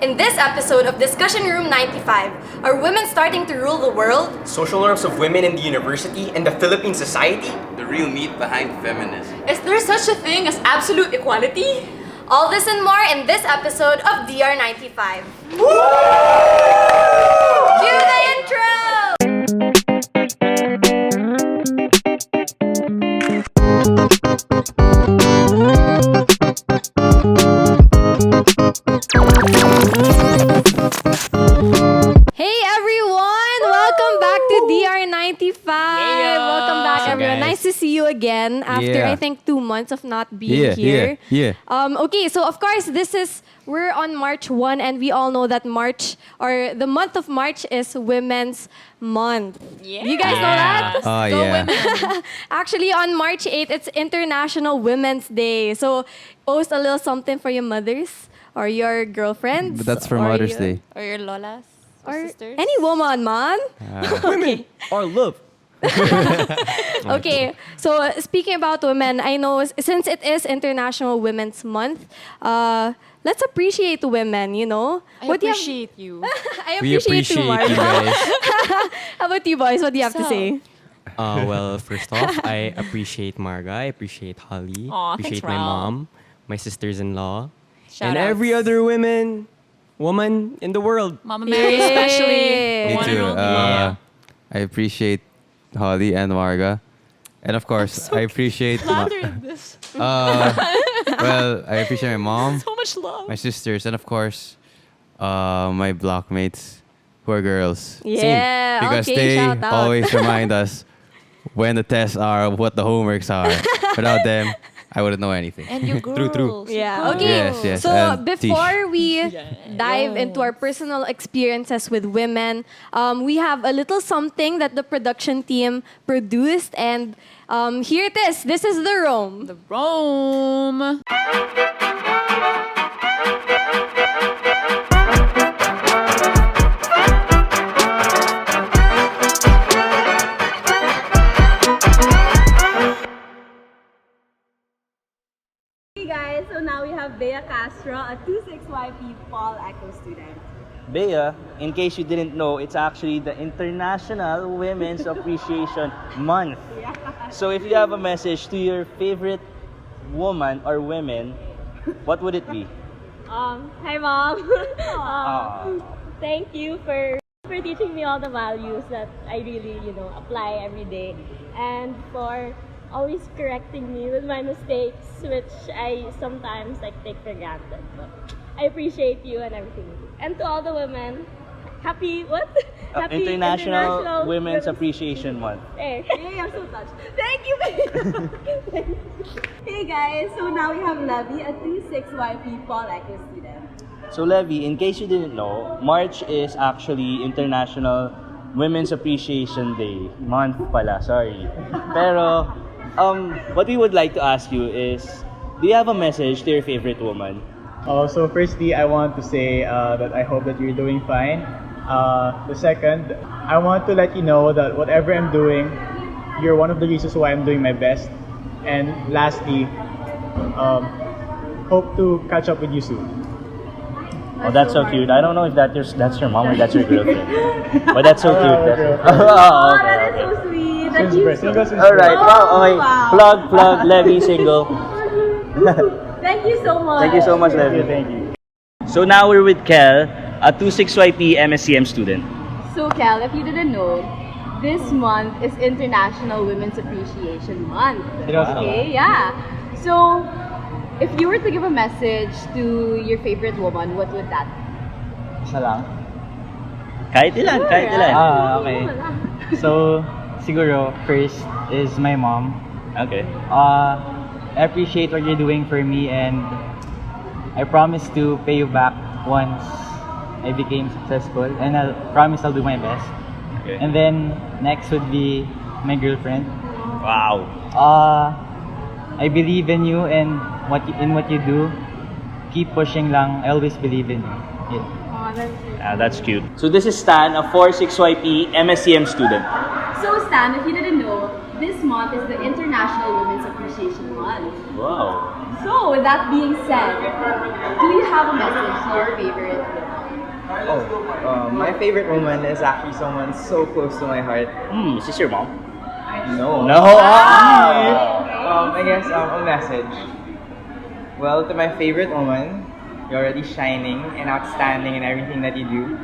In this episode of Discussion Room 95, are women starting to rule the world? Social norms of women in the university and the Philippine society? The real meat behind feminism. Is there such a thing as absolute equality? All this and more in this episode of DR95. Woo! Cue the intro! Hey everyone! Welcome back to DR95. Welcome back everyone. Nice to see you again after I think 2 months of not being here. Okay, so of course we're on March 1 and we all know that March or the month of March is Women's Month. Yeah. You guys know that? Women. Actually, on March 8th, it's International Women's Day. So post a little something for your mothers or your girlfriends. But that's for or Mother's your- Day. Or your lolas. Or sisters. any woman, man. Women are love. Okay, so speaking about women, I know since it is International Women's Month, let's appreciate women, you know? I What do you have- appreciate you. I We appreciate you, appreciate you Marga. guys. How about you boys? What do you have to So- say? Well, first off, I appreciate Marga, I appreciate Holly, Aw, appreciate thanks, my Ralph. mom, my sisters-in-law, and Shoutouts. every other woman in the world. Mama Mary especially. Me The Me one and too. only. I appreciate Holly and Marga. And of course, I appreciate Louder than this. well, I appreciate my mom, So much love. my sisters, and of course, my blockmates who are girls. Yeah, Because okay, they shout out. always remind us when the tests are, what the homeworks are. Without them, I wouldn't know anything. And you girls. True. Yeah, okay. Yes, yes, So and before we dive into our personal experiences with women, we have a little something that the production team produced, and here it is. This is the Rome. The Rome. Hey guys, so now we have Bea Castro, a 26YP Paul Echo student. Bea, in case you didn't know, it's actually the International Women's Appreciation Month. So if you have a message to your favorite woman or women, what would it be? Hi mom. Thank you for teaching me all the values that I really, apply every day, and for always correcting me with my mistakes, which I sometimes take for granted. But I appreciate you and everything you do. And to all the women, happy Happy International Women's Appreciation Month. Hey, I'm so touched. Thank you, babe. Hey guys, so now we have Levy, a 26YP Paul Echo student. So Levi, in case you didn't know, March is actually International Women's Appreciation Day. Month pala, sorry. Pero, what we would like to ask you is, do you have a message to your favorite woman? So firstly, I want to say that I hope that you're doing fine. The second, I want to let you know that whatever I'm doing, you're one of the reasons why I'm doing my best. And lastly, hope to catch up with you soon. Oh, that's so cute. I don't know if that's your mom or that's your girlfriend. But that's so cute. girlfriend. Oh, okay, That is okay. so sweet. That Since you birth, single since Alright, birth. wow, okay. Wow. Plug, Levi, single. Thank you so much. Thank you so much, Levi. Thank you. So now we're with Kel, a 26YP MSCM student. So Kel, if you didn't know, this month is International Women's Appreciation Month. Okay, yeah. So, if you were to give a message to your favorite woman, what would that be? Isa lang. Kahit ilan, kahit ilan. Okay. So, siguro, first is my mom. Okay. I appreciate what you're doing for me, and I promise to pay you back once I became successful, and I promise I'll do my best. Okay. And then next would be my girlfriend. Wow. I believe in you and what you do. Keep pushing lang. I always believe in you. Yeah. That's cute. So this is Stan, a 46YP MSCM student. So Stan, if you didn't know, this month is the International Women's Appreciation Month. Wow. So with that being said, do you have a message to your favorite woman? My favorite woman is actually someone so close to my heart. Is this your mom? No. No. I guess a message. Well, to my favorite woman, you're already shining and outstanding in everything that you do.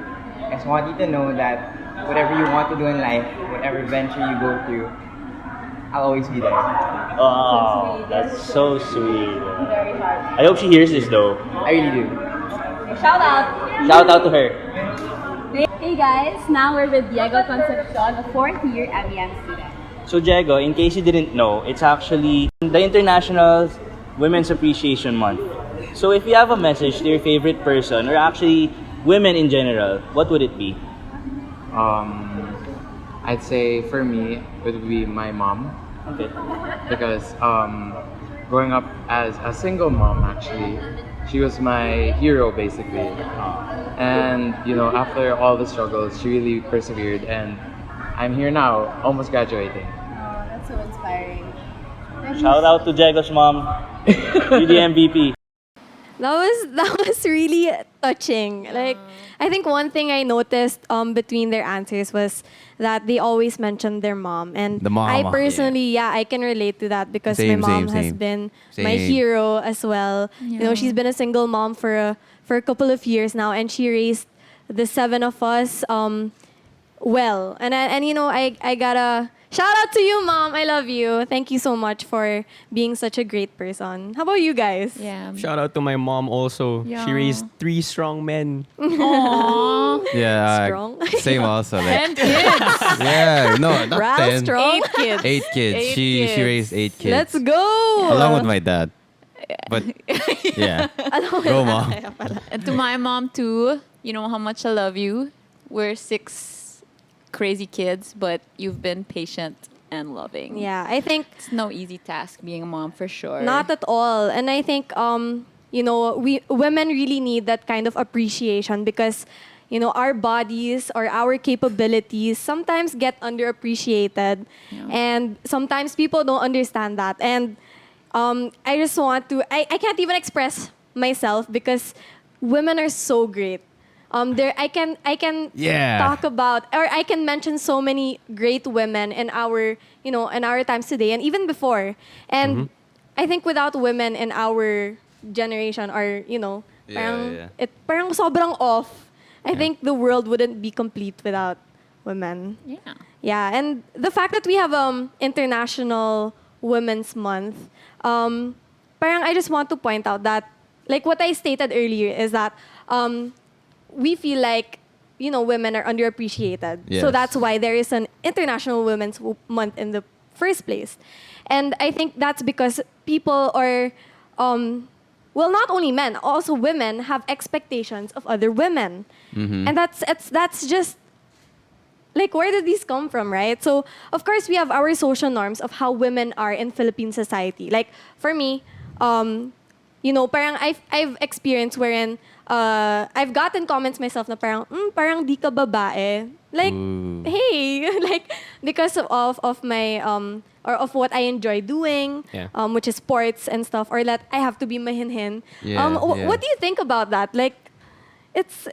I just want you to know that whatever you want to do in life, whatever venture you go through, I'll always be there. Oh, that's so sweet. I hope she hears this though. I really do. Shout out! Shout out to her. Hey guys, now we're with Diego Concepcion, a 4th year MEM student. So Diego, in case you didn't know, it's actually the International Women's Appreciation Month. So if you have a message to your favorite person, or actually women in general, what would it be? I'd say for me, it would be my mom. Okay. Because growing up as a single mom, actually, she was my hero basically. And after all the struggles, she really persevered, and I'm here now, almost graduating. Oh, that's so inspiring. Shout out to Diego's mom. You're the MVP. That was really touching. Like, I think one thing I noticed between their answers was that they always mentioned their mom, and The mama. I personally, I can relate to that because my mom has been my hero as well. She's been a single mom for a couple of years now, and she raised the 7 of us well. And I gotta shout out to you, Mom. I love you. Thank you so much for being such a great person. How about you guys? Yeah. Shout out to my mom also. Yeah. She raised 3 strong men. Aww. Yeah, Strong. same also. Like, 10 kids. yeah, no, not Ralph 10. strong. 8 kids. 8 kids. Eight She kids. raised 8 kids. Let's go. Along with my dad. But yeah, go mom. And to my mom too, you know how much I love you. We're 6 crazy kids, but you've been patient and loving. Yeah, I think It's no easy task being a mom for sure. not at all. And I think we women really need that kind of appreciation because our bodies or our capabilities sometimes get underappreciated, and sometimes people don't understand that. And I just want to I can't even express myself because women are so great. I can Yeah. talk about, or I can mention so many great women in our in our times today and even before. And I think without women in our generation, or parang sobrang off. I think the world wouldn't be complete without women. Yeah. Yeah, and the fact that we have International Women's Month, parang I just want to point out that, like what I stated earlier, is that we feel like women are underappreciated. So Yes. that's why there is an International Women's Month in the first place. And I think that's because people are well, not only men, also women have expectations of other women. And that's just like, where did these come from, right? So, of course, we have our social norms of how women are in Philippine society. Like, for me, parang I've experienced wherein I've gotten comments myself na parang di ka babae. Like, hey, like, because of my or of what I enjoy doing, which is sports and stuff, or that I have to be mahinhin. What do you think about that? Like, it's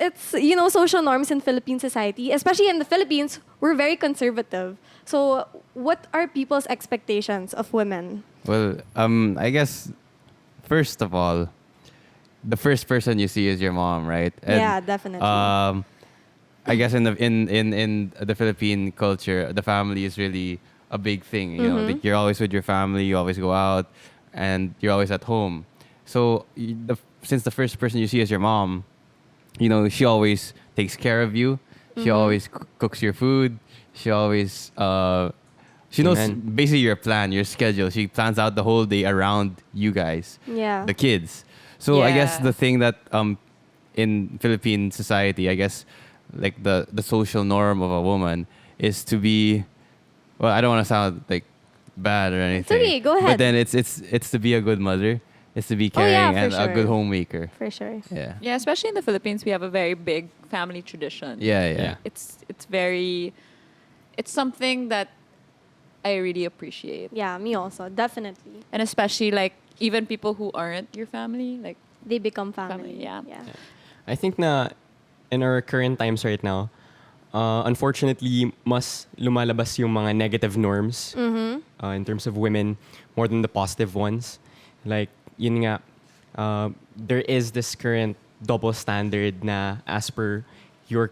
social norms in Philippine society, especially in the Philippines, we're very conservative. So what are people's expectations of women? Well, I guess first of all, the first person you see is your mom, right? And, Yeah, definitely. I guess in the Philippine culture, the family is really a big thing. You know, like you're always with your family, you always go out, and you're always at home. So since the first person you see is your mom, she always takes care of you. She always cooks your food. She always she knows basically your plan, your schedule. She plans out the whole day around you guys, the kids. So I guess the thing that in Philippine society, I guess like the social norm of a woman is to be, well, I don't want to sound like bad or anything. It's okay, go ahead. But then it's to be a good mother. It's to be caring and for a sure. good homemaker. For sure. Yeah. Yeah, especially in the Philippines, we have a very big family tradition. Yeah. It's something that I really appreciate. Yeah, me also, definitely. And especially like even people who aren't your family, like They become family. yeah. I think na in our current times right now, unfortunately, mas lumalabas yung mga negative norms in terms of women more than the positive ones. Like, yun nga, there is this current double standard na as per your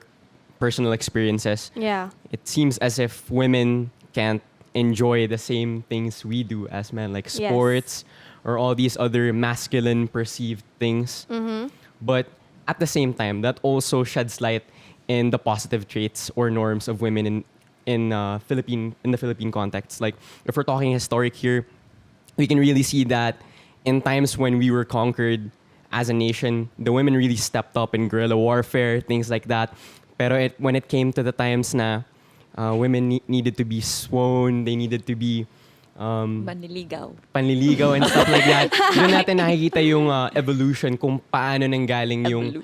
personal experiences. Yeah. It seems as if women can't enjoy the same things we do as men, like sports or all these other masculine perceived things. But at the same time, that also sheds light in the positive traits or norms of women in the Philippine context. Like, if we're talking historic here, we can really see that in times when we were conquered as a nation, the women really stepped up in guerrilla warfare, things like that. Pero when it came to the times na women needed to be sworn, they needed to be Panliligaw and stuff like that. Doon natin nakikita yung evolution kung paano nanggaling yung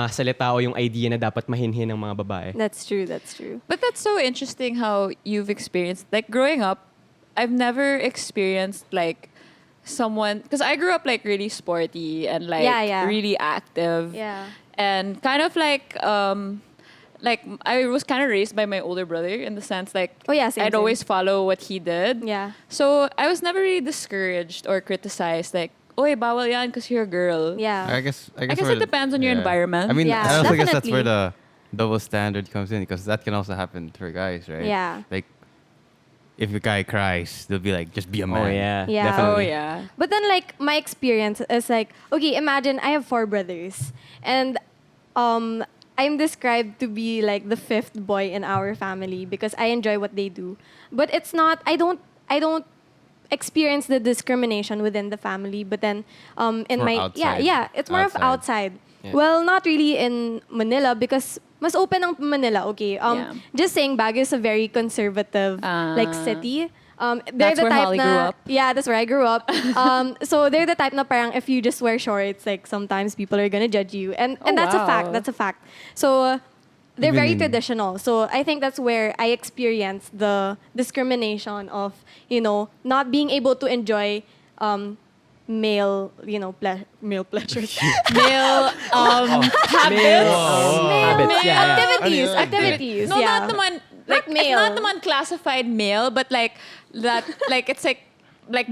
salita o yung idea na dapat mahinhin ng mga babae. That's true, that's true. But that's so interesting how you've experienced, like growing up, I've never experienced like someone, because I grew up like really sporty and like really active. Yeah. And kind of like I was kind of raised by my older brother in the sense like I'd always follow what he did. Yeah. So I was never really discouraged or criticized like, oy, bawal yan because you're a girl. Yeah. I guess it depends on your environment. I mean, Yeah, I also guess that's definitely. where the double standard comes in, because that can also happen for guys, right? Yeah. Like, if a guy cries, they'll be like, just be a man. Oh, yeah. Yeah. Definitely. Oh, yeah. But then, like, my experience is like, okay, imagine I have 4 brothers. And I'm described to be like the 5th boy in our family because I enjoy what they do. But it's not, I don't experience the discrimination within the family. But then in more my, outside. it's more of outside. Yeah. Well, not really in Manila because mas open ang Manila, okay? Just saying, Baguio is a very conservative like city. They're That's the where type Holly na, grew up. Yeah, that's where I grew up. So they're the type na parang if you just wear shorts, like sometimes people are gonna judge you, and that's a fact. That's a fact. So they're Even very in- traditional. So I think that's where I experienced the discrimination of not being able to enjoy male male pleasures. Male Habits, yeah. Activities. No, yeah. not naman Like it's male. not naman classified male, but like that, like it's like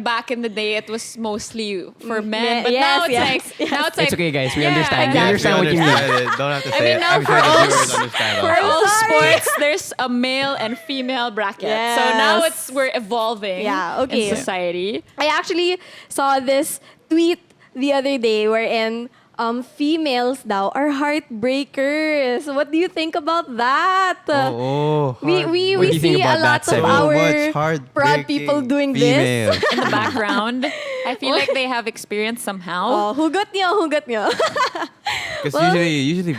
back in the day, it was mostly for men, but now it's like now it's like It's okay, guys. We Yeah, understand. exactly. We understand what you mean. It. Don't have to I say mean, it. now I'm for sure the all viewers understand. for also. all sports, there's a male and female bracket. So now Yes. we're evolving. Yeah, okay. In society. I actually saw this tweet the other day wherein females daw are heartbreakers. What do you think about that? We What do you think see a about lot that, of Xeve? our proud people doing this. In the background, I feel like they have experience somehow. Oh, hugot niyo. Because usually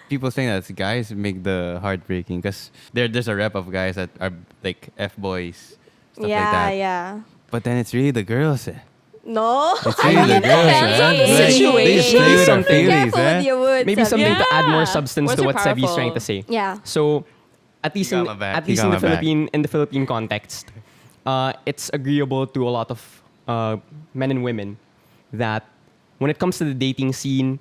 people think that guys make the heartbreaking, because there's a rep of guys that are like F-boys, stuff like that. Yeah. But then it's really the girls. No. It's really the girls. depends on man. the Like, situation. They just play with their Something. feelings, Careful with your words. Maybe something to add more Yeah. substance Words to are what Xeve is powerful. trying to say. Yeah. So, at least You in got my back. at You least got in the my back. Philippine context, it's agreeable to a lot of men and women that when it comes to the dating scene,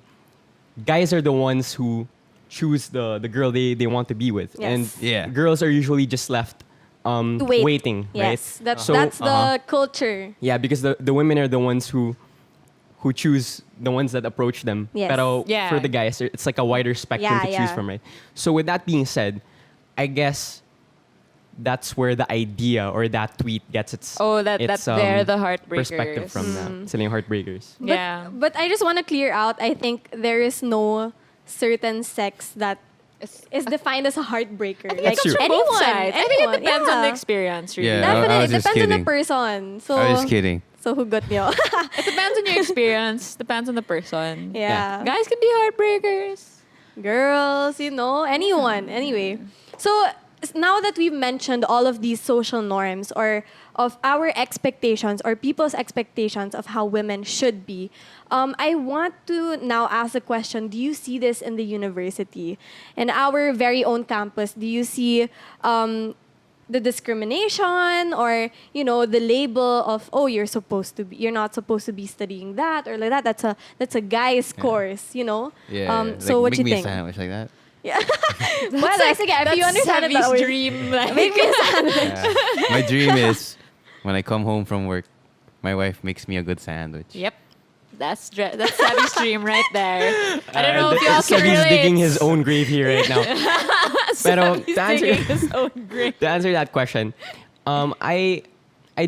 guys are the ones who choose the girl they want to be with, Yes. and Yeah. girls are usually just left To wait. waiting, right? Yes. That's So, the culture. yeah, because the women are the ones who choose the ones that approach them. Yes. Pero Yeah. for the guys, it's like a wider spectrum Yeah, to choose yeah. from, right? So with that being said, I guess that's where the idea or that tweet gets its they're the heartbreakers. perspective from that. Sila yung heartbreakers. But I just want to clear out, I think there is no certain sex that is defined as a heartbreaker. I think Like it's from anyone, both sides. I think it anyone, depends on the yeah. experience, really. Yeah. Definitely, I it was just depends on the kidding. person. So, I was just kidding. So hugot niyo. It depends on your experience. Depends on the person. Yeah. Guys can be heartbreakers. Girls, anyone. Anyway, so now that we've mentioned all of these social norms or of our expectations or people's expectations of how women should be, I want to now ask a question. Do you see this in the university? In our very own campus, do you see the discrimination or the label of you're not supposed to be studying that or like that? That's a guy's course, Yeah. So like, what make you me think? a sandwich like that. Yeah. But like, if you understand it that way. Dream. Like, Make me a sandwich. My dream is when I come home from work, my wife makes me a good sandwich. Yep. That's Savvy's dream right there. I don't know if you all can He's relate. digging his own grave here right now. Pero He's to answer, digging his own grave. to answer that question, I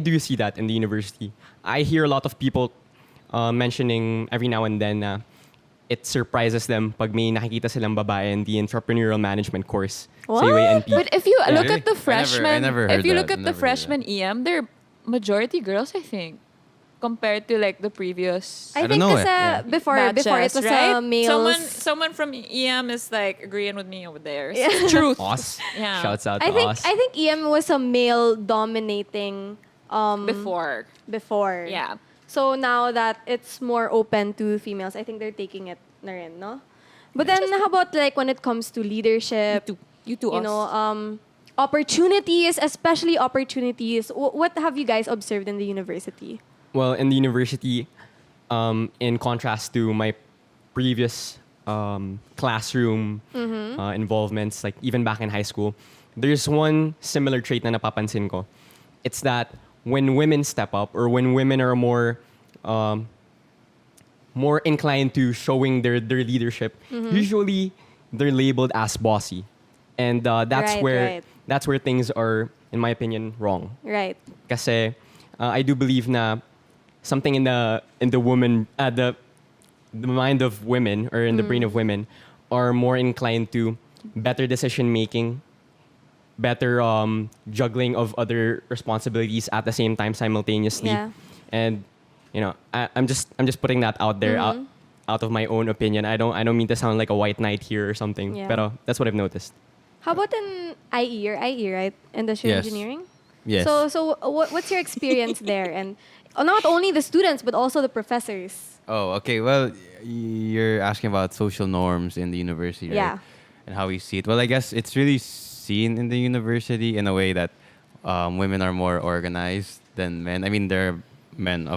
do see that in the university. I hear a lot of people mentioning every now and then na it surprises them pag may nakikita silang babae in the entrepreneurial management course sa What? UANP. But if you look Really? at the freshmen, never heard if you that. look at the Never heard freshman EM, they're majority girls, I think, compared to like the previous. I don't think know kasi before it batches, was right? a males. Someone from EM is like agreeing with me over there. Yeah. It's truth. Us. Yeah. Shouts out to I us. think EM was a male dominating Before. before. Yeah. So now that it's more open to females, I think they're taking it na rin, no? But then how about like when it comes to leadership, You two, you know, opportunities, especially opportunities. What have you guys observed in the university? Well, in the university, in contrast to my previous classroom involvements, like even back in high school, there's one similar trait na napapansin ko. It's that when women step up or when women are more inclined to showing their leadership, usually they're labeled as bossy. And that's where things are, in my opinion, wrong. Right. Kasi I do believe na something in the woman the mind of women or in the brain of women are more inclined to better decision making, better juggling of other responsibilities at the same time simultaneously. Yeah. And you know, I'm just putting that out there out of my own opinion. I don't mean to sound like a white knight here or something, Yeah. pero that's what I've noticed. How about in IE or IE, right? Industrial Yes. engineering? Yes. So what's your experience there? And not only the students, but also the professors. Oh, okay. Well, you're asking about social norms in the university, right? Yeah. And how we see it. Well, I guess it's really seen in the university in a way that women are more organized than men. I mean, there are men,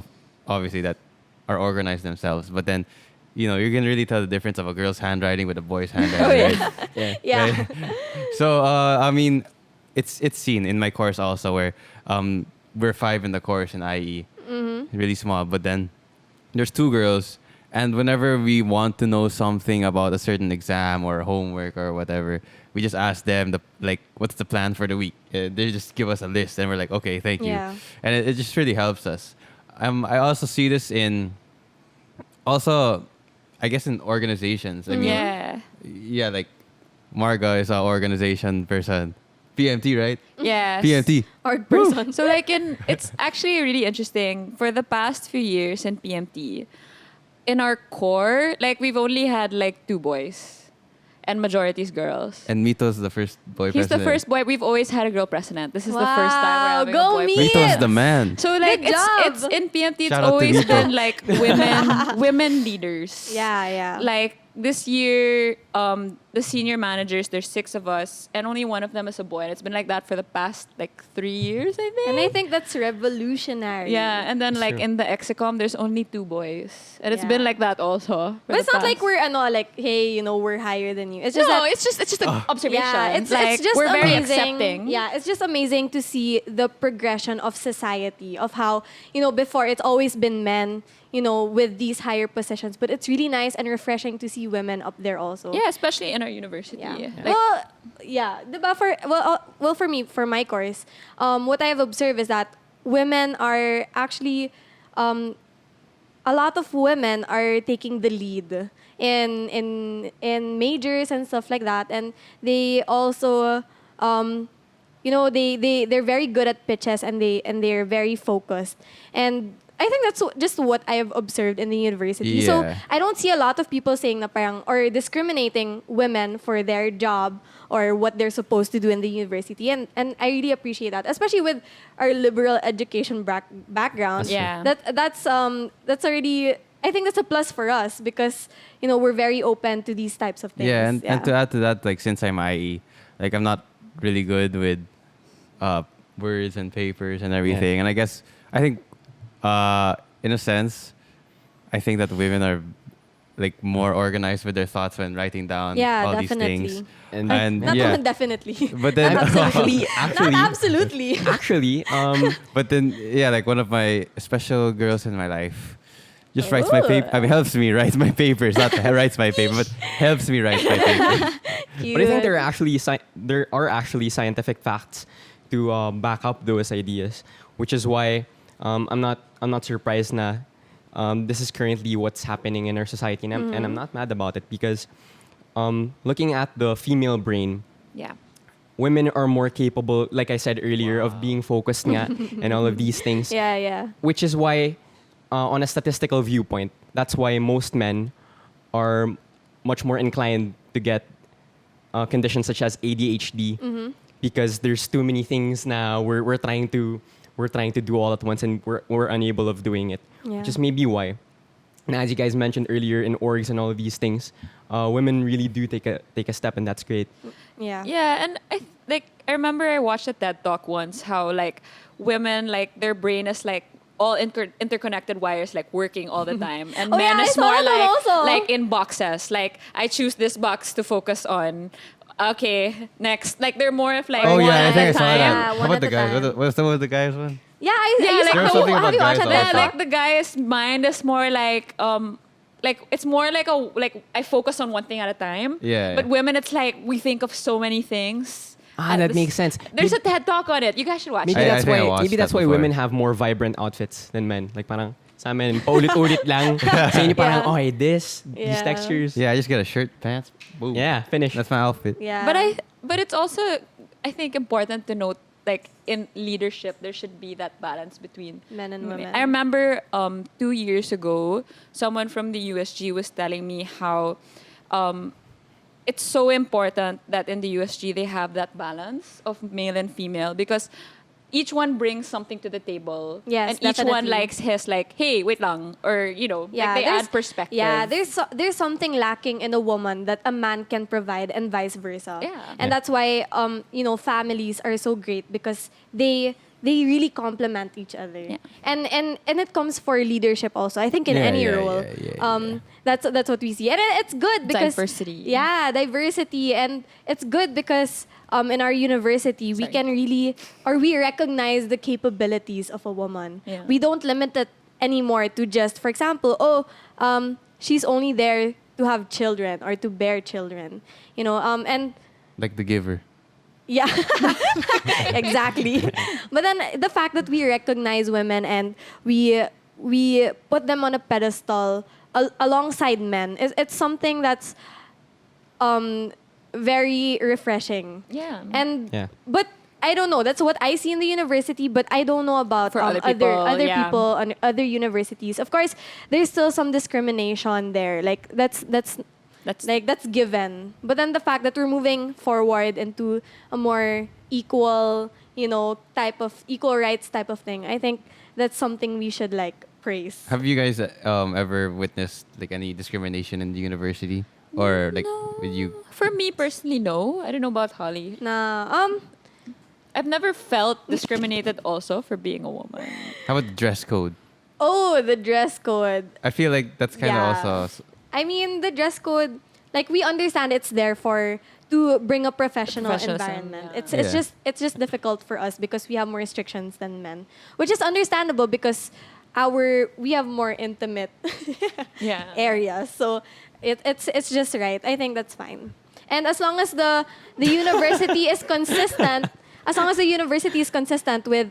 obviously, that are organized themselves. But then, you know, you can really tell the difference of a girl's handwriting with a boy's handwriting, right? Yeah. Right? So, I mean, it's seen in my course also where we're 5 in the course in IE, really small. But then there's 2 girls, and whenever we want to know something about a certain exam or homework or whatever, we just ask them what's the plan for the week. They just give us a list, and we're like, okay, thank you, Yeah. and it just really helps us. I also see this in I guess in organizations. I mean, yeah, like Marga is our organization person. PMT, right? Yes. PMT. Org person. So it's actually really interesting. For the past few years in PMT, in our core, like we've only had like 2 boys. And majority's girls. And Mito's the first boy He's president. the first boy. We've always had a girl president. This is the first time we're having Go a boy me! president. Mito's the man. So like Good it's job. in PMT it's Shout out to always Mito. been like women leaders. Yeah. Like this year, the senior managers, there's 6 of us, and only one of them is a boy. And it's been like that for the past like 3 years, I think. And I think that's revolutionary. Yeah, and then like true. in the Execom, there's only 2 boys, and it's Yeah. been like that also. But it's not like we're hey, you know, we're higher than you. It's just no, that it's just an observation. yeah, it's just we're very amazing. accepting. Yeah, it's just amazing to see the progression of society, of how, you know, before it's always been men, you know, with these higher positions, but it's really nice and refreshing to see women up there also. Yeah, especially in our university. Yeah. Like, Diba for me, for my course, what I have observed is that women are actually, a lot of women are taking the lead in majors and stuff like that, and they also, you know, they're very good at pitches, and they're very focused, and I think that's just what I have observed in the university. So Yeah. I don't see a lot of people saying na parang, or discriminating women for their job or what they're supposed to do in the university. And I really appreciate that, especially with our liberal education background. Yeah. That's already, I think that's a plus for us because, you know, we're very open to these types of things. Yeah, and to add to that, like since I'm IE, like I'm not really good with words and papers and everything. And I think in a sense, I think that women are like more organized with their thoughts when writing down all definitely. these things. And Not definitely. But then Not absolutely. Actually, Not absolutely. actually, but then like one of my special girls in my life just writes my paper. I mean, helps me write my papers. Not writes my paper, but helps me write my papers. Cute. but I think there are actually scientific facts to back up those ideas, which is why I'm not surprised na this is currently what's happening in our society, and I'm not mad about it because looking at the female brain, women are more capable, like I said earlier, of being focused nga and all of these things. Yeah. Which is why, on a statistical viewpoint, that's why most men are much more inclined to get conditions such as ADHD because there's too many things now we're trying to do all at once and we're unable of doing it. Yeah. Which is maybe why. And as you guys mentioned earlier in orgs and all of these things, women really do take a step, and that's great. Yeah, and I remember I watched a TED Talk once how like women, like their brain is like all interconnected wires, like working all the time, and men is more like in boxes. Like I choose this box to focus on. Okay, next. Like they're more of like one I at think a I saw time. that. How about the guys? What's the guys one? Yeah, like There's something about have you watched guys that? also. like the guy's mind is more like it's more like I focus on one thing at a time. Yeah. But women, it's like we think of so many things. That makes sense. There's a TED Talk on it. You guys should watch Maybe it. that's think I why. watched Maybe that's that why before. women have more vibrant outfits than men. Like parang sa amin paulit-ulit lang. Sa inyo parang Yeah. these Yeah. textures. Yeah, I just get a shirt, pants, boom. Yeah, finish. That's my outfit. Yeah. But it's also, I think, important to note, like in leadership, there should be that balance between Men and women. I remember 2 years ago, someone from the USG was telling me how it's so important that in the USG they have that balance of male and female because each one brings something to the table. Yes, and each one definitely. likes his like, hey, wait lang, or like they add perspective. Yeah, there's something lacking in a woman that a man can provide, and vice versa. Yeah. And that's why families are so great because they really complement each other. Yeah. And it comes for leadership also. I think in any role. That's what we see. And it's good because Diversity. Yeah, diversity, and it's good because in our university we can really, or we recognize the capabilities of a woman. Yeah. We don't limit it anymore to just, for example, she's only there to have children or to bear children, and Like the giver. yeah, exactly. But then the fact that we recognize women and we put them on a pedestal alongside men it's something that's very refreshing. Yeah. And Yeah. but I don't know. That's what I see in the university, but I don't know about For other other people, people on other universities. Of course, there's still some discrimination there. Like that's given. But then the fact that we're moving forward into a more equal, type of equal rights type of thing, I think that's something we should praise. Have you guys ever witnessed like any discrimination in the university or like with you? For me personally, no. I don't know about Holly. Nah, I've never felt discriminated also for being a woman. How about the dress code? oh, the dress code. I feel like that's kind of Yeah. also. I mean, the dress code, we understand it's there to bring a professional Professionalism, environment. yeah. It's just difficult for us because we have more restrictions than men, which is understandable because we have more intimate Yeah. areas. So it's just right. I think that's fine. And as long as the university is consistent, with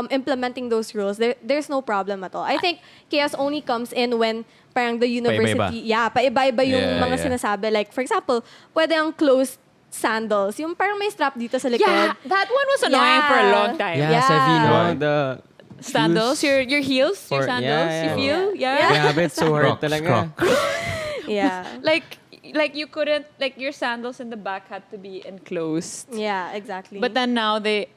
implementing those rules, there's no problem at all. I think chaos only comes in when parang the university, paiba-iba yung Yeah, mga yeah. sinasabi. Like, for example, pwede ang closed sandals. Yung parang may strap dito sa likod. Yeah, that one was annoying for a long time. Yeah, Yeah. Sevi, no? Why? The Sandals, shoes your heels, your for- sandals, yeah, you yeah. feel? Yeah. Grabe, it's so hard Crocs, talaga. Yeah. Like you couldn't, like your sandals in the back had to be enclosed. Yeah, exactly. But then now they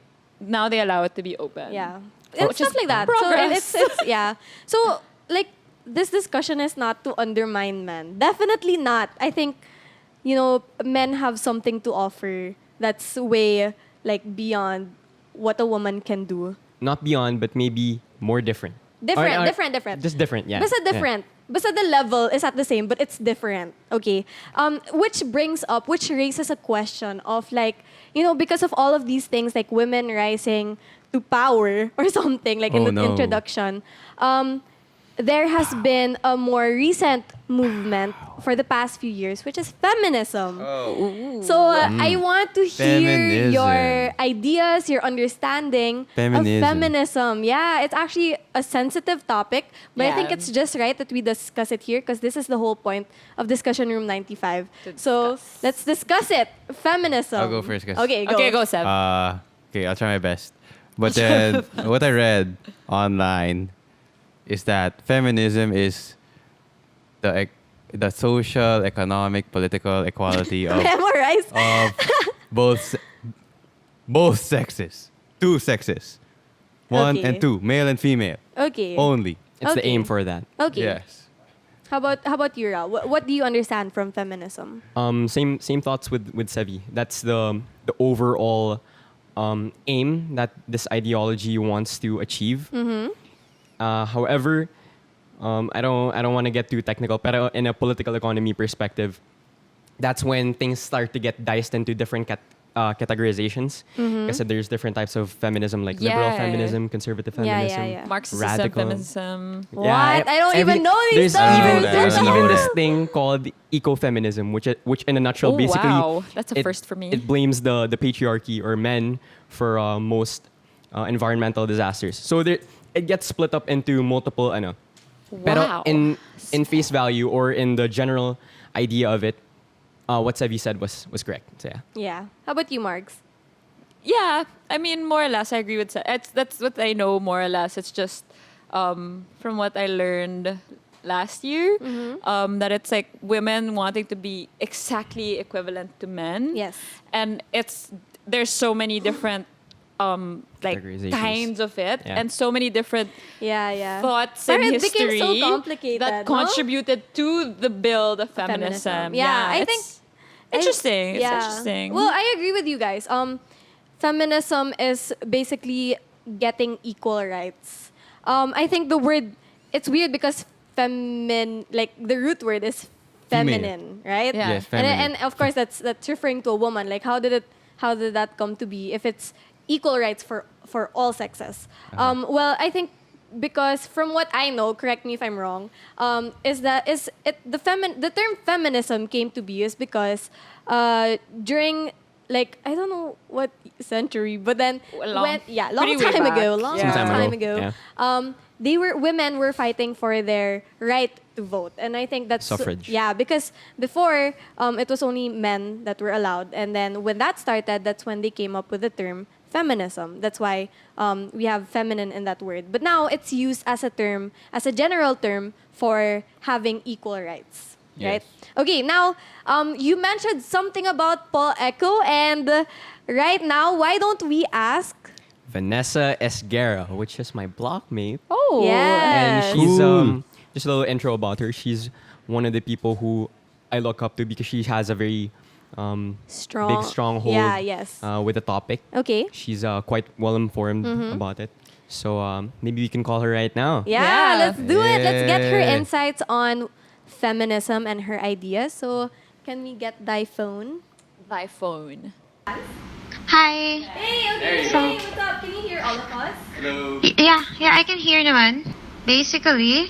allow it to be open. yeah. Which It's is stuff like that. progress. So it's yeah. So this discussion is not to undermine men. Definitely not. I think men have something to offer that's way beyond what a woman can do. Not beyond, but maybe more different. Different, Or- different. Just different, yeah. Basta Yeah. different. basta the level is at the same, but it's different. Okay. Which raises a question of like, because of all of these things, like women rising to power or something, like in the introduction, there has been a more recent movement for the past few years, which is feminism. So I want to hear your ideas, your understanding of feminism. Yeah, it's actually a sensitive topic, but I think it's just right that we discuss it here because this is the whole point of Discussion Room 95. So let's discuss it. Feminism. I'll go first. Okay, go. Okay, go, Seb. Okay, I'll try my best. But then what I read online is that feminism is the social, economic, political equality of Memorize. both sexes, two sexes, one Okay. and two, male and female, Okay. only. It's the Okay. aim for that. Okay. Yes. How about you, Ra? What do you understand from feminism? Same thoughts with Xeve. That's the overall aim that this ideology wants to achieve. However, I don't want to get too technical, but in a political economy perspective, that's when things start to get diced into different categorizations. Kasi there's different types of feminism, like liberal Yeah. feminism, conservative Yeah, feminism, yeah. Marxism, radical. feminism. What? I don't even know these There's terms. there's I don't even know this that. thing called ecofeminism, which in a nutshell Oh, basically wow. That's a first for me. It blames the patriarchy or men for most environmental disasters. So it gets split up into multiple Pero Wow. in face value or in the general idea of it, what Xeve said was correct. So yeah. Yeah. How about you, Margs? Yeah, I mean, more or less, I agree with Seb. That's what I know, more or less. It's just from what I learned last year, that it's like women wanting to be exactly equivalent to men. Yes. And there's so many different like Categorizations. kinds of it, Yeah. and so many different Yeah. thoughts Parang in it became history so complicated, that no? contributed to the build of feminism. Yeah, I it's think interesting. It's interesting. Well, I agree with you guys. Feminism is basically getting equal rights. I think the word, it's weird because like the root word is feminine, right? Yeah. Yes, feminine. And of course that's referring to a woman. Like how did that come to be if it's equal rights for all sexes? Well, I think because from what I know, correct me if I'm wrong, the term feminism came to be is because during like I don't know what century, but then long pretty way time back. ago, long Yeah. time ago, Yeah. women were fighting for their right to vote, and I think that's Suffrage. Yeah, because before it was only men that were allowed, and then when that started, that's when they came up with the term feminism. That's why we have feminine in that word. But now it's used as a general term for having equal rights. Yes. Right? Okay, now you mentioned something about Paul Echo, and right now, why don't we ask? Vanessa Esguerra, which is my blockmate. Oh, Yes. And she's Cool. just a little intro about her. She's one of the people who I look up to because she has a very Strong. big stronghold Yeah, yes. with the topic. Okay. She's quite well informed about it. So maybe we can call her right now. Yeah, let's do it. Let's get her Yeah. insights on feminism and her ideas. So, can we get thy phone? thy phone. Hi. Hey, okay. Hey, what's up? Can you hear all of us? Yeah, I can hear naman. Basically,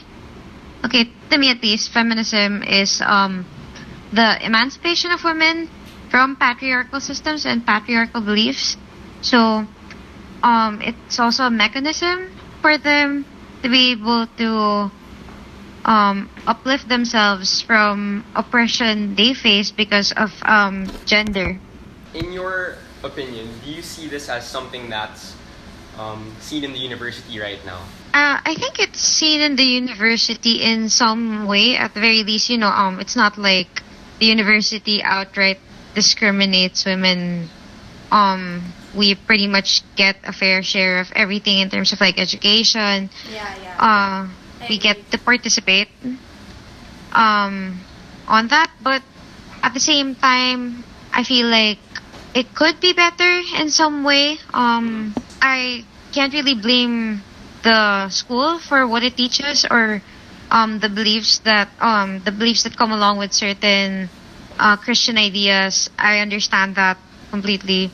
okay, to me at least, feminism is the emancipation of women from patriarchal systems and patriarchal beliefs. So, it's also a mechanism for them to be able to uplift themselves from oppression they face because of gender. In your opinion, do you see this as something that's seen in the university right now? I think it's seen in the university in some way. At the very least, it's not like the university outright discriminates women. We pretty much get a fair share of everything in terms of like education. Yeah. We get to participate on that, but at the same time, I feel like it could be better in some way. I can't really blame the school for what it teaches or the beliefs that come along with certain Christian ideas. I understand that completely,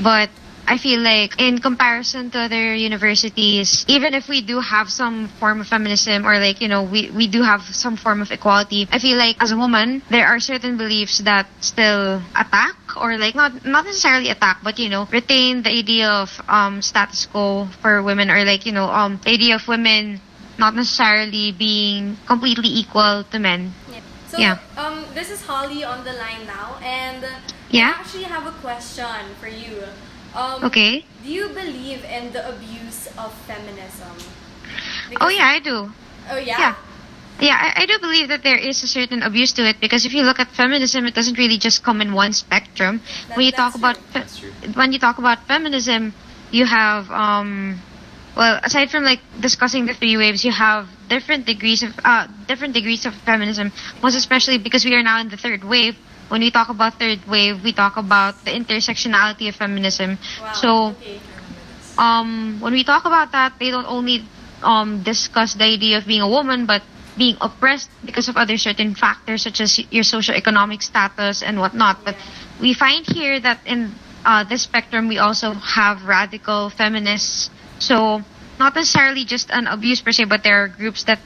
but I feel like in comparison to other universities, even if we do have some form of feminism or like, we do have some form of equality, I feel like as a woman, there are certain beliefs that still attack or like not necessarily attack, but retain the idea of status quo for women or like, the idea of women not necessarily being completely equal to men. So, this is Holly on the line now, and Yeah? I actually have a question for you. Okay. Do you believe in the abuse of feminism? Oh yeah, I do. Oh yeah? Yeah, I do believe that there is a certain abuse to it because if you look at feminism, it doesn't really just come in one spectrum. When you talk about feminism, you have aside from like discussing the three waves, you have different degrees of feminism. Most especially because we are now in the third wave. When we talk about third wave, we talk about the intersectionality of feminism. Wow. So, okay. when we talk about that, they don't only discuss the idea of being a woman, but being oppressed because of other certain factors such as your socioeconomic status and whatnot. But we find here that in this spectrum, we also have radical feminists. So not necessarily just an abuse per se, but there are groups that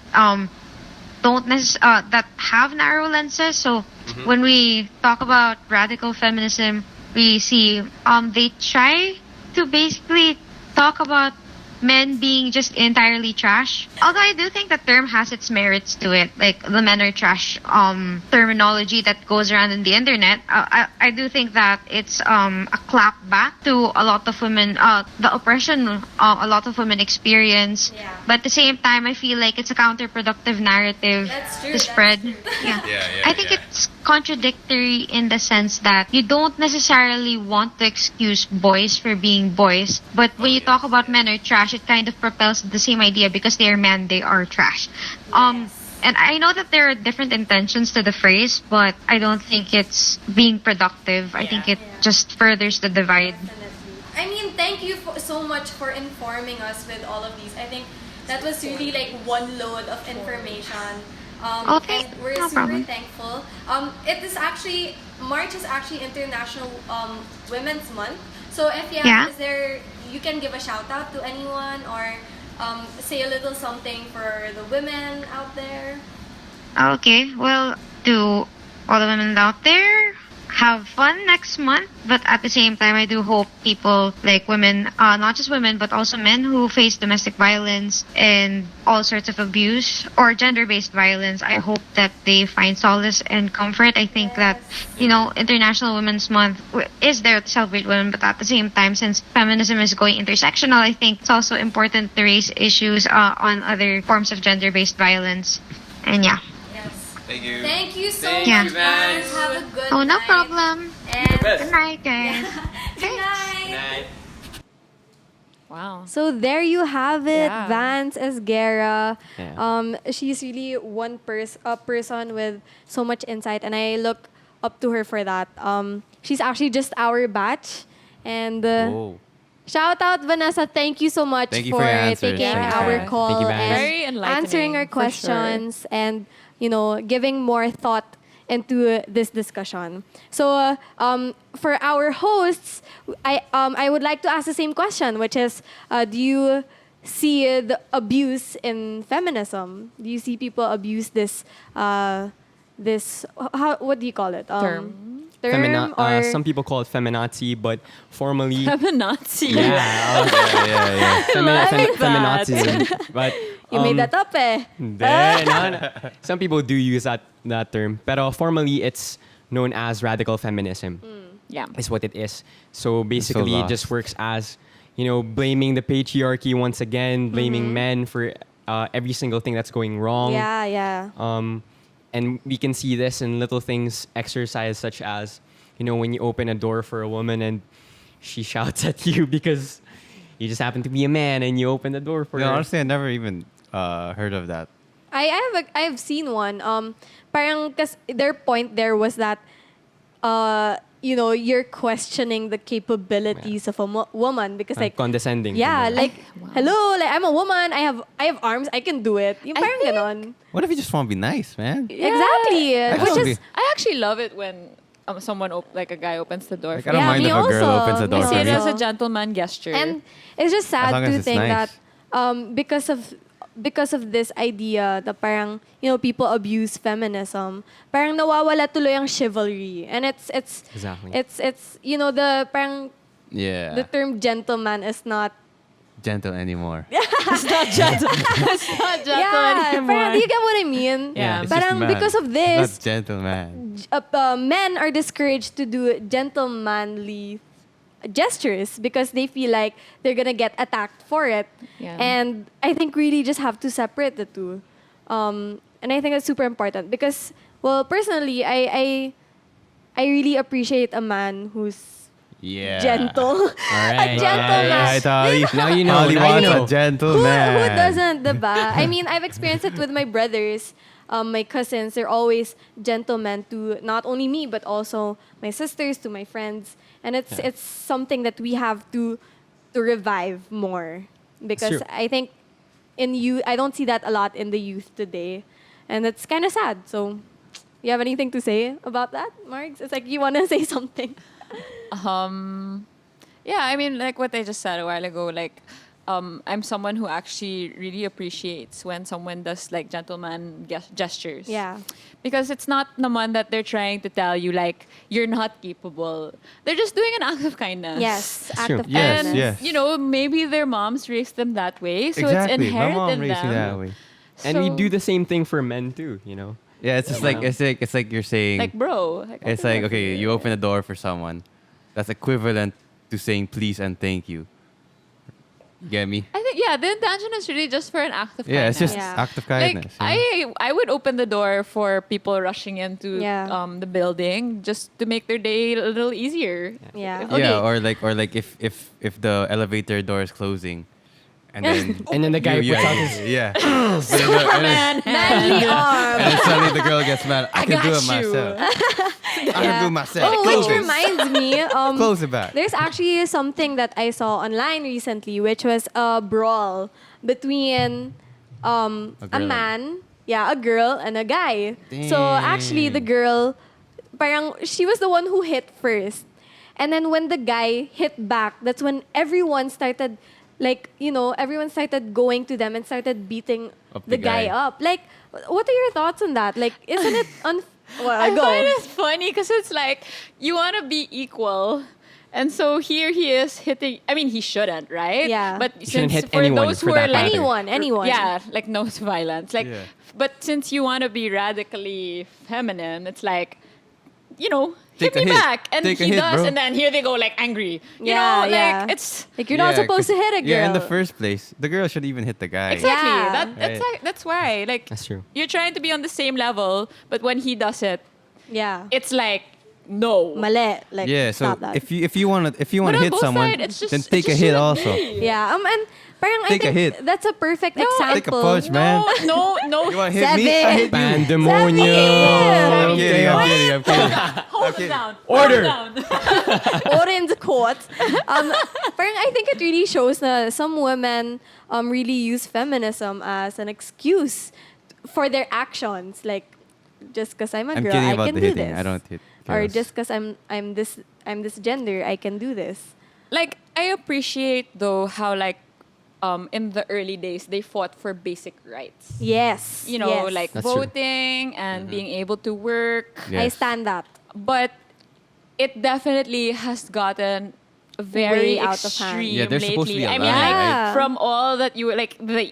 that have narrow lenses. So when we talk about radical feminism, we see they try to basically talk about men being just entirely trash. Although I do think that term has its merits to it, like the men are trash terminology that goes around in the internet. I do think that it's a clap back to a lot of women, the oppression a lot of women experience. Yeah. But at the same time, I feel like it's a counterproductive narrative That's true, to spread. that's true. Yeah. I think it's contradictory in the sense that you don't necessarily want to excuse boys for being boys, but when you talk about men are trash, it kind of propels the same idea because they are men, they are trash. And I know that there are different intentions to the phrase, but I don't think it's being productive. I think it just furthers the divide. Definitely. I mean, thank you so much for informing us with all of these. I think that was really like one load of information. And we're no super problem. thankful. It is actually March is actually International Women's Month. So if is there, you can give a shout out to anyone or say a little something for the women out there. Okay, well, to all the women out there, have fun next month. But at the same time, I do hope people like women, not just women, but also men who face domestic violence and all sorts of abuse or gender-based violence, I hope that they find solace and comfort. I think that, International Women's Month is there to celebrate women, but at the same time, since feminism is going intersectional, I think it's also important to raise issues on other forms of gender-based violence. And yeah. Thank you. Thank you so Thank much, you, guys. Vance. Have a good Oh, no night. problem. And Good night, guys. good night. Wow. So there you have it, Yeah. Vance Esguerra. Yeah. She's really a person with so much insight, and I look up to her for that. She's actually just our batch, and shout out Vanessa. Thank you so much Thank you for for your answers. taking Yeah. our call Thank you, Vance. and Very enlightening, answering our for sure. questions and giving more thought into this discussion. So for our hosts, I would like to ask the same question, which is, do you see the abuse in feminism? Do you see people abuse this what do you call it? Term. Or some people call it feminazi, but formally, Feminazi. yeah, feminazism. But you made that up, eh? no. Some people do use that term, but formally it's known as radical feminism. Yeah. Is what it is. So basically, it just lost. works as blaming the patriarchy once again, blaming men for every single thing that's going wrong. Yeah. And we can see this in little things, exercise such as, when you open a door for a woman and she shouts at you because you just happen to be a man and you open the door for her. Honestly, I never even heard of that. I have seen one. Parang their point there was that you're questioning the capabilities of a woman because like condescending. yeah, like hello, like I'm a woman, I have arms, I can do it. Yung parang ganon. What if you just want to be nice, man? Exactly. I actually love it when someone like a guy opens the door. Like, I don't mind if a girl opens the door I for see it me. as a gentleman gesture. And it's just As long sad as to it's think nice. that because of this idea that parang people abuse feminism, parang nawawala tuloy ang chivalry, and it's Exactly. it's the parang Yeah. the term gentleman is not Gentle anymore. It's not gentle. It's not gentle anymore. Parang, do you get what I mean? Yeah. It's Parang just man. because of It's this, not gentleman. men are discouraged to do gentlemanly gestures because they feel like they're gonna get attacked for it. Yeah. And I think really just have to separate the two. And I think that's super important because, well, personally, I really appreciate a man who's Yeah. gentle. right. A gentleman. Right, Ollie. Now you know. Ollie Now you wants know. a gentleman. Who doesn't, diba? I mean, I've experienced it with my brothers, my cousins. They're always gentlemen to not only me, but also my sisters, to my friends. And it's something that we have to revive more. Because True. I think I don't see that a lot in the youth today. And it's kind of sad. So, you have anything to say about that, Margs? It's like you want to say something. Yeah, I mean, like what I just said a while ago, like, I'm someone who actually really appreciates when someone does like gentleman gestures. Yeah. Because it's not naman that they're trying to tell you like you're not capable. They're just doing an act of kindness. Yes, act True. of Yes, kindness. yes. Maybe their moms raised them that way, so Exactly. it's inherent My mom in raised me that them. way. And we So, do the same thing for men too. Yeah, it's just like it's like you're saying. like, bro. It's like, okay, you open a door for someone. That's equivalent to saying please and thank you. You get me? I think the intention is really just for an act of Yeah, kindness. it's just Yeah. act of Like kindness. you know? I would open the door for people rushing into Yeah. the building just to make their day a little easier. Yeah. Okay. Yeah, or like if the elevator door is closing, and then And then the guy puts out his yeah, and Manly arm. then suddenly the girl gets mad. I can do it got you. myself. I can do it myself. Oh, Close which it. reminds me, Close it back. there's actually something that I saw online recently, which was a brawl between a girl. man, a girl, and a guy. So actually, the girl, parang she was the one who hit first, and then when the guy hit back, that's when everyone started. Everyone started going to them and started beating Up the the guy guy. up. Like, what are your thoughts on that? Like, isn't it well, I go. find it funny because it's like you want to be equal. And so here he is hitting. I mean, he shouldn't, right? Yeah. But shouldn't since hit for anyone those for who are that like matter. Anyone. yeah, like no violence. Like, Yeah. but since you want to be radically feminine, it's like, Take hit a me hit. back, and Take a he hit, does, bro. and then here they go like angry. Yeah, yeah. It's Like, you're not supposed to hit a girl. Yeah, in the first place, the girl should even hit the guy. exactly Yeah. that's why like That's true. you're trying to be on the same level, but when he does it, Yeah. it's like no. Mali. Like, Yeah, so stop that. if you want to But on hit both someone, sides, it's just, then it take a just hit shouldn't also. be. yeah, and parang Take a I think hit. that's a perfect example. Take a punch, man. No. You want to hit me? I Seven. hit you. Pandemonium. I'm kidding. I'm kidding. Hold it down. Order. Hold it down. Or in the quote. Parang I think it really shows that some women really use feminism as an excuse for their actions. Like, just because I'm a I'm girl, kidding I about can the do hitting. this. I don't hit. Or girls. just because I'm this gender, I can do this. Like, I appreciate though how like in the early days they fought for basic rights. Yes. yes. Like That's true. voting and being able to work. Yeah. I Yes. stand that. But it definitely has gotten very Way out of hand. extreme Yeah, there's lately. supposed to be a I line, mean, like right? from all that you like the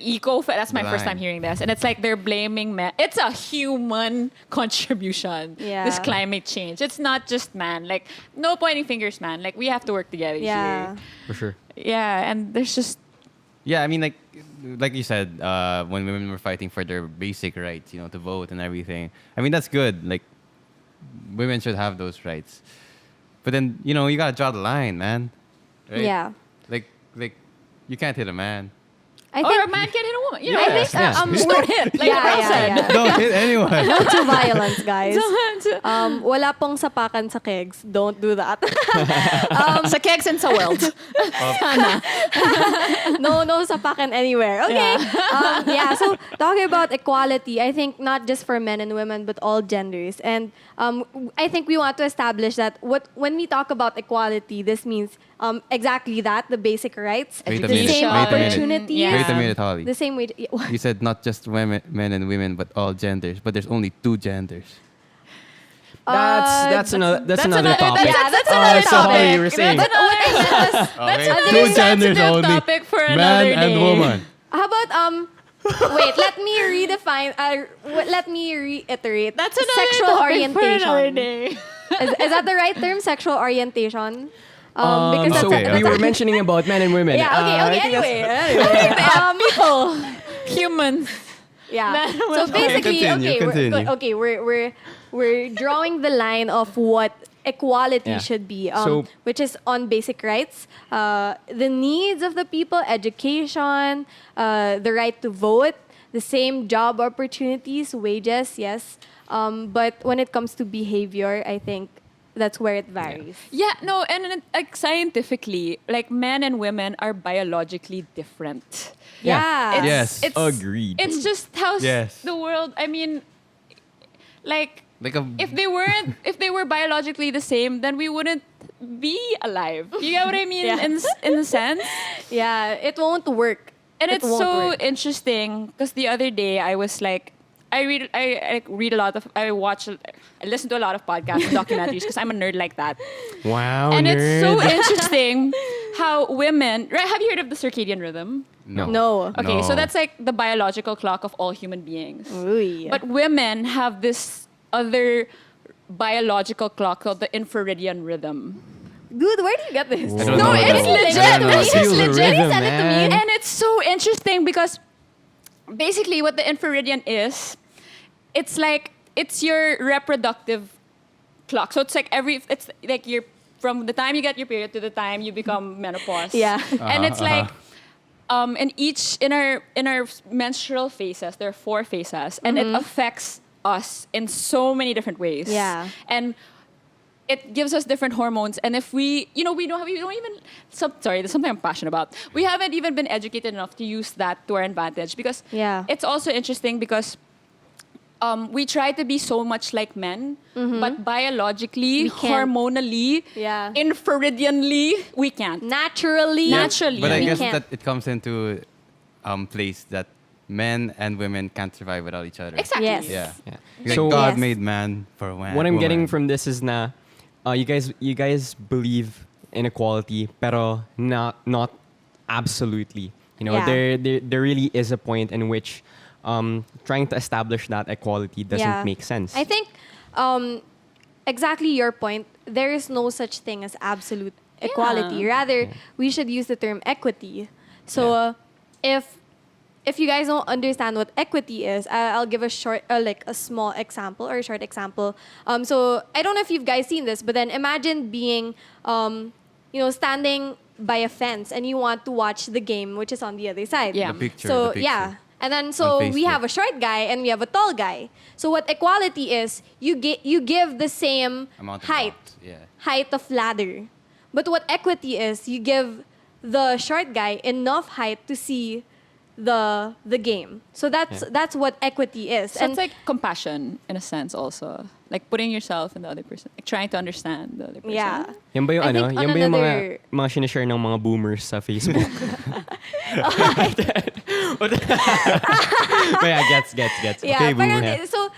that's my first Line. time hearing this, and it's like they're blaming men. It's a human contribution. Yeah. This climate change. It's not just man. Like no pointing fingers, man. Like we have to work together Yeah. here. For sure. Yeah, and there's just Yeah, I mean, like you said, when women were fighting for their basic rights, to vote and everything. I mean, that's good. Like, women should have those rights. But then, you gotta draw the line, man. Right? Yeah. Like, you can't hit a man. I Or think a man can hit a woman. You know, I think just don't hit. Like April said. Don't hit anyone. No to violence, guys. Wala pong sapakan sa kegs. Don't do that. Sa kegs and sa world. No sapakan anywhere. Okay. So talking about equality, I think not just for men and women, but all genders. And I think we want to establish that when we talk about equality, this means exactly that, the basic rights, Wait a the minute. same Wait a minute. opportunities. Yeah. Wait a minute, Holly. The same way. You said not just men and women, but all genders. But there's only 2 genders. That's another topic. Yeah, that's another So how topic. you were saying? But what I meant was, Okay. another 2 genders sensitive only. topic for Man another and day. woman. how about wait, let me redefine. Let me reiterate. That's another sexual topic orientation. for another day. Is that the right term? Sexual orientation. Because So that's we were mentioning about men and women. yeah. Okay. I think Anyway. People. Humans. Yeah. Men and So women. basically, Continue. okay, we're drawing the line of what equality Yeah. should be, So- which is on basic rights, the needs of the people, education, the right to vote, the same job opportunities, wages, yes. But when it comes to behavior, I think that's where it varies. Yeah, no, and like scientifically, like men and women are biologically different. Yeah. Yes. Agreed. It's just how Yes. the world. I mean, like Like a if they were biologically the same, then we wouldn't be alive. You get what I mean? Yeah. In a sense. Yeah, it won't work. And It it's won't so work. interesting because the other day I was like, I listen to a lot of podcasts and documentaries because I'm a nerd like that. Wow, And it's so nerd. interesting how women, right? Have you heard of the circadian rhythm? No. Okay, so No. that's like the biological clock of all human beings. Ooh. But women have this other biological clock called the infrared yin rhythm. Dude, where do you get this? I don't No, know it's that. legit. I don't know. It's Feel the legit. rhythm, Send it to me. man. And it's so interesting because basically what the infrared yin is, it's your reproductive clock. So it's like you're from the time you get your period to the time you become menopause. Yeah. And it's like in our menstrual phases, there are 4 phases, and it affects us in so many different ways. Yeah. And it gives us different hormones, and if we don't even. Sorry, there's something I'm passionate about. We haven't even been educated enough to use that to our advantage because Yeah. it's also interesting because we try to be so much like men, but biologically, We can't. hormonally, Yeah. infraredionly, we can't. Naturally. Naturally. But I we guess can't. that it comes into place that men and women can't survive without each other. Exactly. Yes. Yeah. Yeah. Like So God Yes. made man for man. what I'm woman. getting from this is you guys believe in equality, pero not absolutely. You know, Yeah. there really is a point in which trying to establish that equality doesn't Yeah. make sense. I think exactly your point. There is no such thing as absolute equality. Rather, we should use the term equity. So, if you guys don't understand what equity is, I'll give a short, a small example or a short example. So I don't know if you've guys seen this, but then imagine being, standing by a fence and you want to watch the game, which is on the other side. Yeah. The picture. So the picture. yeah, and then On so we Facebook. have a short guy and we have a tall guy. So what equality is, you give the same Amount of height, dots, yeah. height of ladder. But what equity is, you give the short guy enough height to see the game. So that's what equity is. So it's like compassion in a sense also. Like putting yourself in the other person. Like trying to understand the other person. yeah. Yan ba yung I ano? think on Yan ba yung another- mga sinishare ng mga boomers sa Facebook? But yeah, gets. Yeah, Okay, parang, boomer. so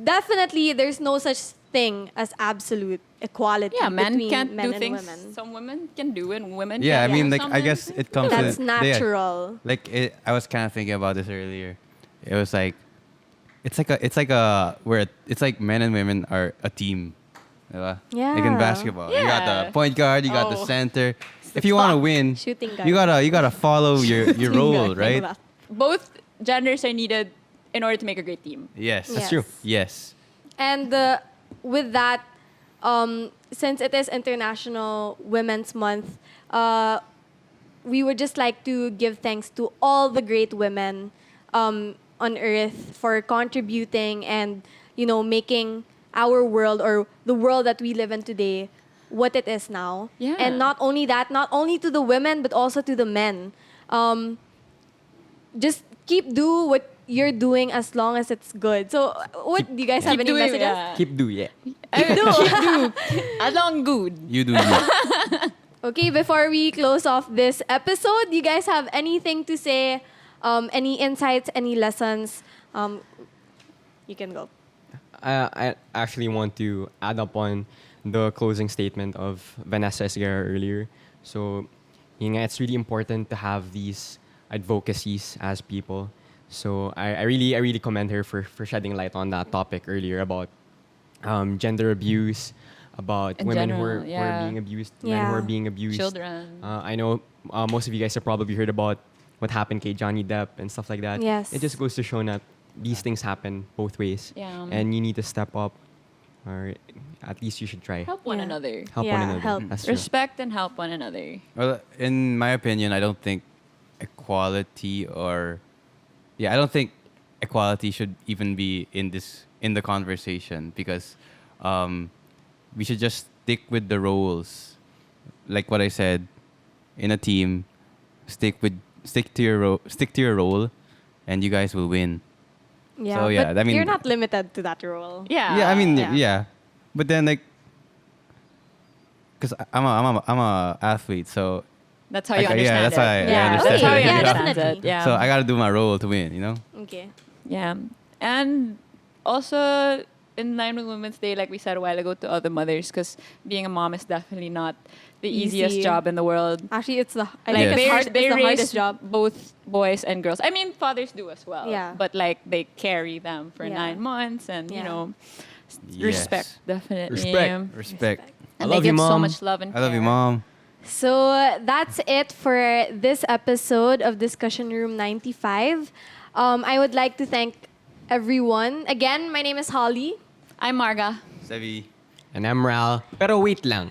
definitely there's no such thing as absolute equality Yeah, men between can't men do and things women. some women can do and women Yeah, I can't. mean, do like, some I guess men- it comes That's with... natural. I was kind of thinking about this earlier. It was like, it's like men and women are a team. Diba? Yeah. Like in basketball. You got Yeah. the point guard, you got the Oh. center. If you want to win, Shooting guard. you gotta follow your role, Guard, right? like that. Both genders are needed in order to make a great team. Yes. That's true. Yes. And with that, since it is International Women's Month, we would just like to give thanks to all the great women on Earth for contributing and, making our world or the world that we live in today what it is now. Yeah. And not only that, not only to the women, but also to the men. Just keep do what you're doing as long as it's good. So, what do you guys have any messages? Keep do, yeah. Keep do. Along good. You do you. Okay, before we close off this episode, you guys have anything to say? Any insights, any lessons? You can go. I actually want to add up on the closing statement of Vanessa Esguerra earlier. So, it's really important to have these advocacies as people. So I really commend her for shedding light on that topic earlier about gender abuse, about In women general, who are being abused, men Yeah. who are being abused. Children. I know most of you guys have probably heard about what happened to Johnny Depp and stuff like that. Yes. It just goes to show that these things happen both ways. Yeah. And you need to step up, or at least you should try. Help one Yeah. another. Help Yeah, one another. help. That's true. Respect and help one another. Well, in my opinion, I don't think equality should even be in the conversation, because we should just stick with the roles. Like what I said, in a team, stick to your role, and you guys will win. Yeah, So, yeah, but I mean- you're not limited to that role. Yeah. Yeah, I mean, Yeah. yeah. But then, like, because I'm a athlete, so That's how you understand yeah, that's it. how I Yeah, understand that's how it. you Yeah. understand understand definitely. it. Yeah. So I gotta do my role to win, Okay. Yeah. And also, in line with Women's Day, like we said a while ago, to other mothers, because being a mom is definitely not the easiest Easy. job in the world. Actually, it's the I Like think Yes. it's, hard, they it's the raise hardest job. both boys and girls. I mean, fathers do as well. Yeah. But like they carry them for Yeah. 9 months, and Yeah. respect definitely. Respect. And I love they you, give so Mom. much love and I love you, care. Mom. So that's it for this episode of Discussion Room 95. I would like to thank everyone. Again, my name is Holly. I'm Marga. Sevi. And I'm Ral. Pero wait lang.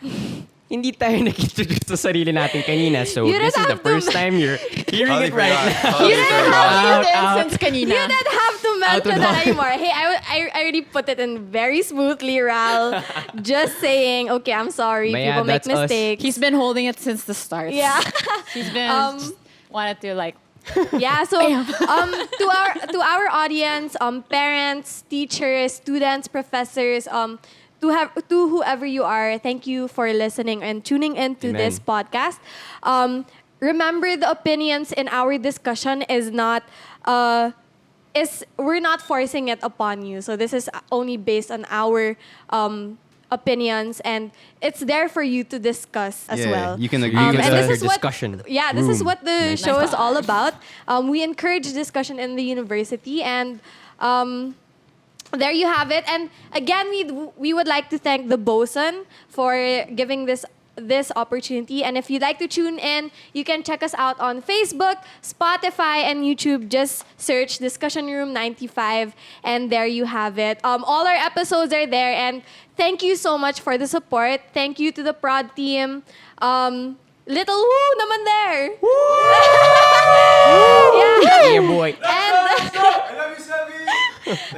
Hindi tayo nag-introduce sa sarili natin kanina. So You this don't is the have to first time you're hearing Holly it right now. forgot. Holly forgot. Since kanina. You don't have to mention Out that of- anymore. Hey, I already put it in very smoothly, Ral. Just saying, okay, I'm sorry. But yeah, People make that's us. mistakes. He's been holding it since the start. Yeah. He's been wanted to like. Yeah, so to our audience, parents, teachers, students, professors, to whoever you are, thank you for listening and tuning into Amen. this podcast. Remember, the opinions in our discussion is not we're not forcing it upon you. So this is only based on our opinions, and it's there for you to discuss as Yeah, well. you can agree And with this that. is what Discussion this is room. what the Nice. show is all about. We encourage discussion in the university, and there you have it. And again, we would like to thank the bosun for giving this opportunity. And if you'd like to tune in, you can check us out on Facebook, Spotify, and YouTube. Just search Discussion Room 95, and there you have it. All our episodes are there, and thank you so much for the support. Thank you to the prod team. Little woo naman there. Yeah, boy. And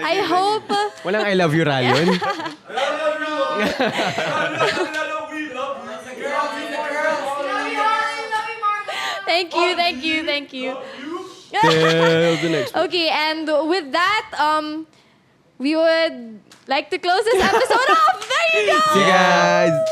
I hope Walang I love you, Ral yun. thank you. Till the next one. Okay, and with that, we would like to close this episode off. There you go. See you guys.